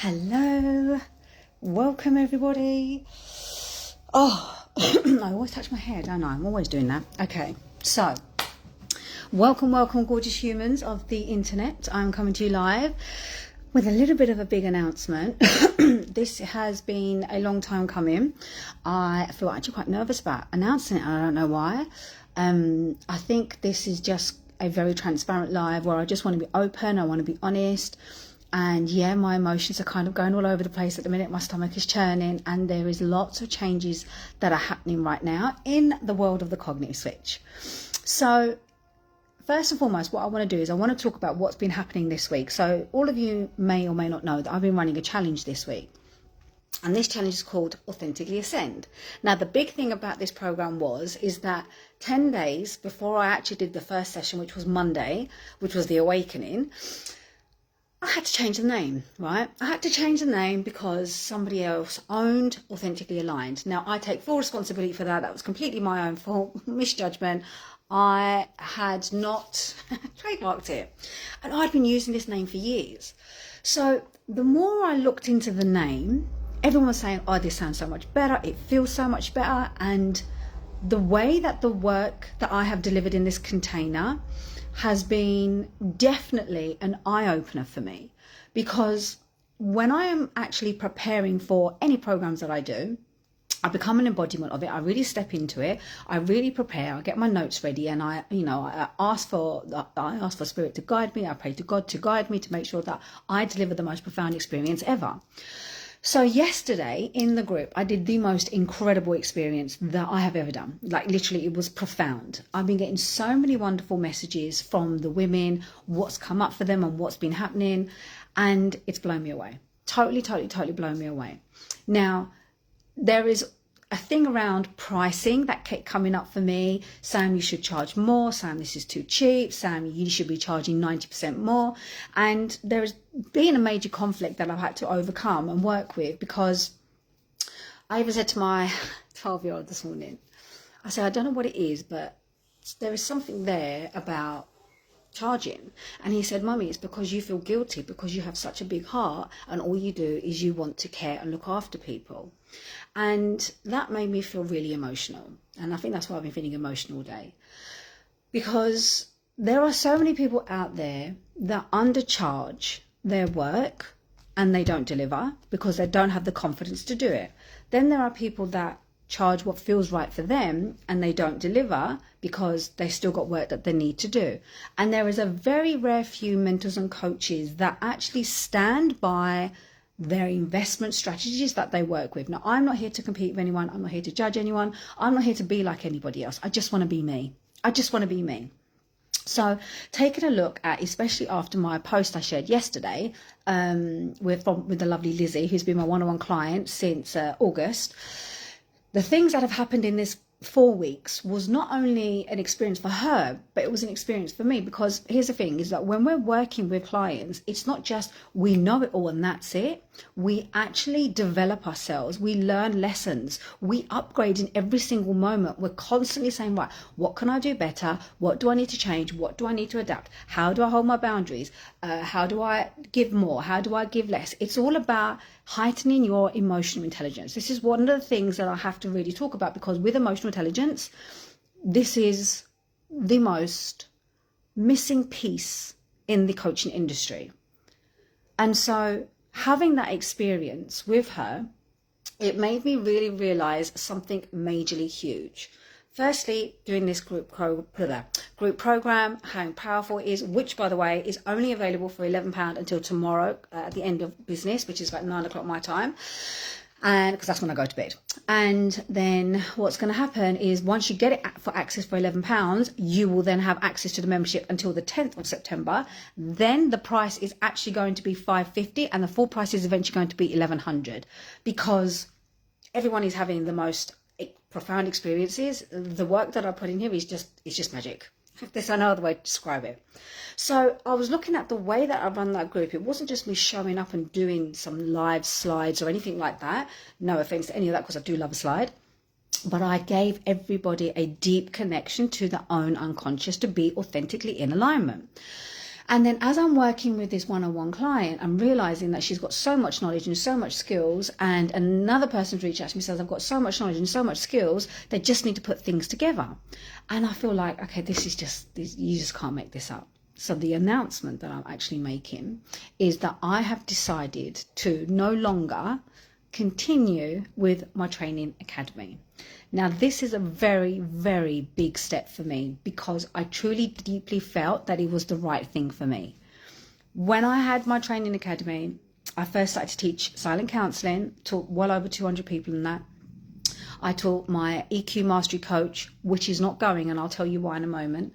Hello, welcome everybody. Oh, I always touch my hair, don't I? I'm always doing that. Okay, so welcome, gorgeous humans of the internet. I'm coming to you live with a little bit of a big announcement. This has been a long time coming. I feel actually quite nervous about announcing it, and I don't know why. I think this is just a very transparent live where I just want to be open, I want to be honest. And yeah, my emotions are kind of going all over the place at the minute. My stomach is churning, and there is lots of changes that are happening right now in the world of the cognitive switch. So first and foremost, what I want to do is I want to talk about what's been happening this week. So all of you may or may not know that I've been running a challenge this week. And this challenge is called Authentically Ascend. Now, the big thing about this program is that 10 days before I actually did the first session, which was Monday, which was the awakening, I had to change the name, right? I had to change the name because somebody else owned Authentically Aligned. Now, I take full responsibility for that. That was completely my own fault, misjudgment. I had not trademarked it. And I'd been using this name for years. So the more I looked into the name, everyone was saying, oh, this sounds so much better. It feels so much better. And the way that the work that I have delivered in this container has been definitely an eye-opener for me, because when I am actually preparing for any programs that I do, I become an embodiment of it. I really step into it. I really prepare. I get my notes ready, and I ask for spirit to guide me. I pray to God to guide me to make sure that I deliver the most profound experience ever. So yesterday in the group, I did the most incredible experience that I have ever done. Like literally, it was profound. I've been getting so many wonderful messages from the women, what's come up for them and what's been happening. And it's blown me away. Totally blown me away. Now, there is a thing around pricing that kept coming up for me. Sam, you should charge more. Sam, this is too cheap. Sam, you should be charging 90% more. And there has been a major conflict that I've had to overcome and work with, because I even said to my 12-year-old this morning, I said, I don't know what it is, but there is something there about charging. And he said, Mummy, it's because you feel guilty because you have such a big heart and all you do is you want to care and look after people. And that made me feel really emotional. And I think that's why I've been feeling emotional all day, because there are so many people out there that undercharge their work and they don't deliver because they don't have the confidence to do it. Then there are people that charge what feels right for them and they don't deliver because they still got work that they need to do. And there is a very rare few mentors and coaches that actually stand by their investment strategies that they work with. Now, I'm not here to compete with anyone. I'm not here to judge anyone. I'm not here to be like anybody else. I just want to be me. I just want to be me. So taking a look at, especially after my post I shared yesterday with the lovely Lizzie, who's been my one-on-one client since August, the things that have happened in this 4 weeks was not only an experience for her, but it was an experience for me. Because here's the thing, is that when we're working with clients, it's not just we know it all and that's it. We actually develop ourselves. We learn lessons. We upgrade in every single moment. We're constantly saying, right, what can I do better? What do I need to change? What do I need to adapt? How do I hold my boundaries? How do I give more? How do I give less? It's all about heightening your emotional intelligence. This is one of the things that I have to really talk about, because with emotional intelligence, this is the most missing piece in the coaching industry. And so having that experience with her, it made me really realize something majorly huge. Firstly, doing this group program, how powerful it is, which, by the way, is only available for £11 until tomorrow at the end of business, which is about 9 o'clock my time, and because that's when I go to bed. And then what's going to happen is once you get it for access for £11, you will then have access to the membership until the 10th of September. Then the price is actually going to be $550, and the full price is eventually going to be $1,100, because everyone is having the most profound experiences. The work that I put in here is just magic. There's no other way to describe it. So I was looking at the way that I run that group. It wasn't just me showing up and doing some live slides or anything like that. No offense to any of that, because I do love a slide. But I gave everybody a deep connection to their own unconscious to be authentically in alignment. And then as I'm working with this one-on-one client, I'm realizing that she's got so much knowledge and so much skills, and another person's reached out to me and says, I've got so much knowledge and so much skills, they just need to put things together. And I feel like, okay, you just can't make this up. So the announcement that I'm actually making is that I have decided to no longer continue with my training academy. Now, this is a very, very big step for me because I truly deeply felt that it was the right thing for me. When I had my training academy, I first started to teach silent counseling, taught well over 200 people in that. I taught my EQ mastery coach, which is not going, and I'll tell you why in a moment.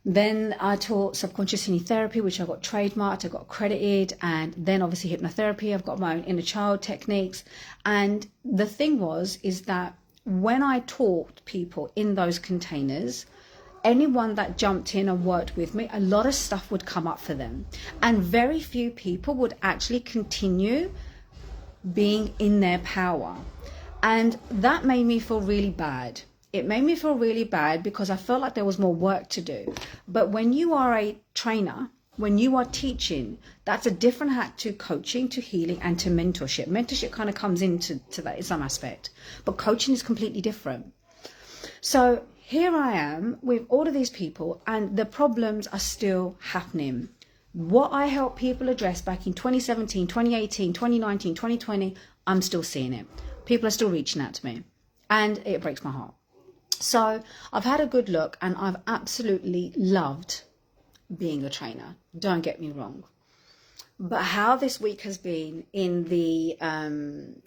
Then I taught subconscious healing therapy, which I got trademarked, I got accredited, and then obviously hypnotherapy. I've got my own inner child techniques. And the thing is that when I taught people in those containers, anyone that jumped in and worked with me, a lot of stuff would come up for them. And very few people would actually continue being in their power. And that made me feel really bad. It made me feel really bad because I felt like there was more work to do. But when you are a trainer, when you are teaching, that's a different hat to coaching, to healing, and to mentorship. Mentorship kind of comes into that in some aspect, but coaching is completely different. So here I am with all of these people, and the problems are still happening. What I helped people address back in 2017, 2018, 2019, 2020, I'm still seeing it. People are still reaching out to me, and it breaks my heart. So I've had a good look, and I've absolutely loved being a trainer. Don't get me wrong. But how this week has been in the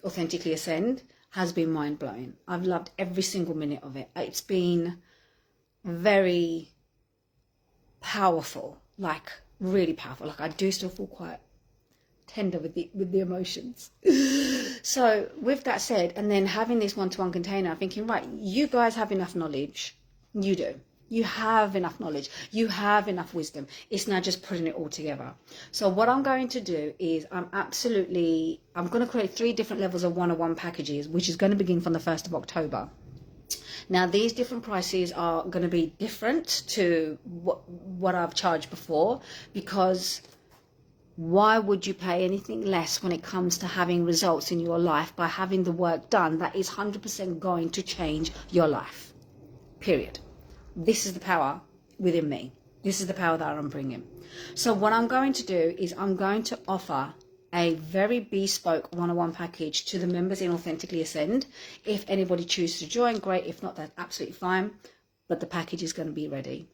Authentically Ascend has been mind-blowing. I've loved every single minute of it. It's been very powerful, like really powerful. Like I do still feel quite tender with the emotions. So with that said, and then having this one-to-one container, I'm thinking, right, you guys have enough knowledge. You do. You have enough knowledge. You have enough wisdom. It's now just putting it all together. So what I'm going to do is I'm going to create 3 different levels of one-on-one packages, which is going to begin from the 1st of October. Now, these different prices are going to be different to what I've charged before, because why would you pay anything less when it comes to having results in your life by having the work done that is 100% going to change your life? Period. This is the power within me. This is the power that I'm bringing. So what I'm going to do is I'm going to offer a very bespoke one-on-one package to the members in Authentically Ascend. If anybody chooses to join, great. If not, that's absolutely fine. But the package is going to be ready.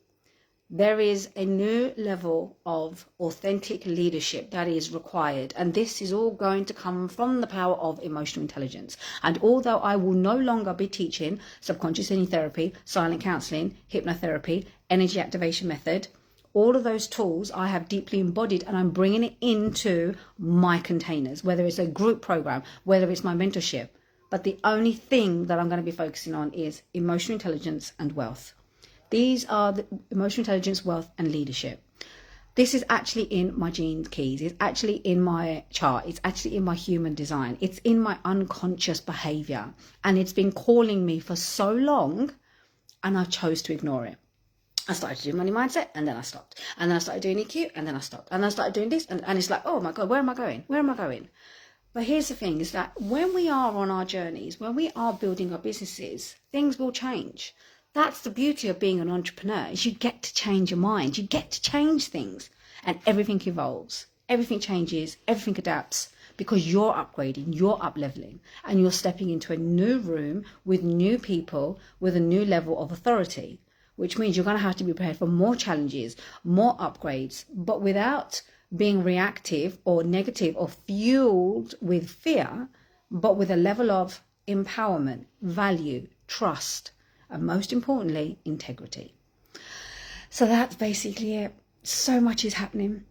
There is a new level of authentic leadership that is required, and this is all going to come from the power of emotional intelligence. And although I will no longer be teaching subconscious healing therapy, silent counseling, hypnotherapy, energy activation method, all of those tools I have deeply embodied, and I'm bringing it into my containers, whether it's a group program, whether it's my mentorship. But the only thing that I'm going to be focusing on is emotional intelligence and wealth. These are the emotional intelligence, wealth, and leadership. This is actually in my gene keys. It's actually in my chart. It's actually in my human design. It's in my unconscious behavior. And it's been calling me for so long, and I chose to ignore it. I started to do money mindset, and then I stopped. And then I started doing EQ, and then I stopped. And then I started doing this, and it's like, oh my God, where am I going? Where am I going? But here's the thing, is that when we are on our journeys, when we are building our businesses, things will change. That's the beauty of being an entrepreneur, is you get to change your mind. You get to change things, and everything evolves. Everything changes, everything adapts, because you're upgrading, you're up-leveling, and you're stepping into a new room with new people with a new level of authority, which means you're going to have to be prepared for more challenges, more upgrades, but without being reactive or negative or fueled with fear, but with a level of empowerment, value, trust, and most importantly, integrity. So that's basically it. So much is happening.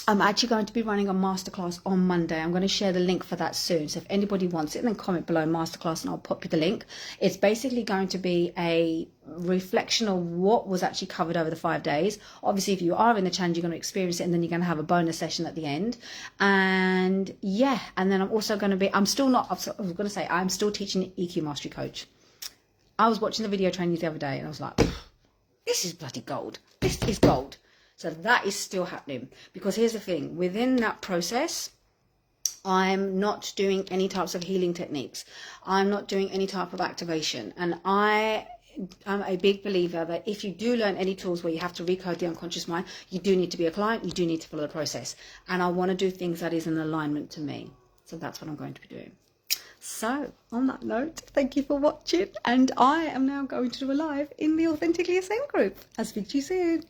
I'm actually going to be running a masterclass on Monday. I'm going to share the link for that soon. So if anybody wants it, then comment below masterclass and I'll pop you the link. It's basically going to be a reflection of what was actually covered over the 5 days. Obviously, if you are in the challenge, you're going to experience it, and then you're going to have a bonus session at the end. And yeah, and then I'm also going to be, I'm still teaching EQ Mastery Coach. I was watching the video trainings the other day, and I was like, this is bloody gold. This is gold. So that is still happening, because here's the thing, within that process, I'm not doing any types of healing techniques. I'm not doing any type of activation. And I'm a big believer that if you do learn any tools where you have to recode the unconscious mind, you do need to be a client, you do need to follow the process. And I want to do things that is in alignment to me. So that's what I'm going to be doing. So on that note, thank you for watching. And I am now going to do a live in the Authentically Ascend group. I'll speak to you soon.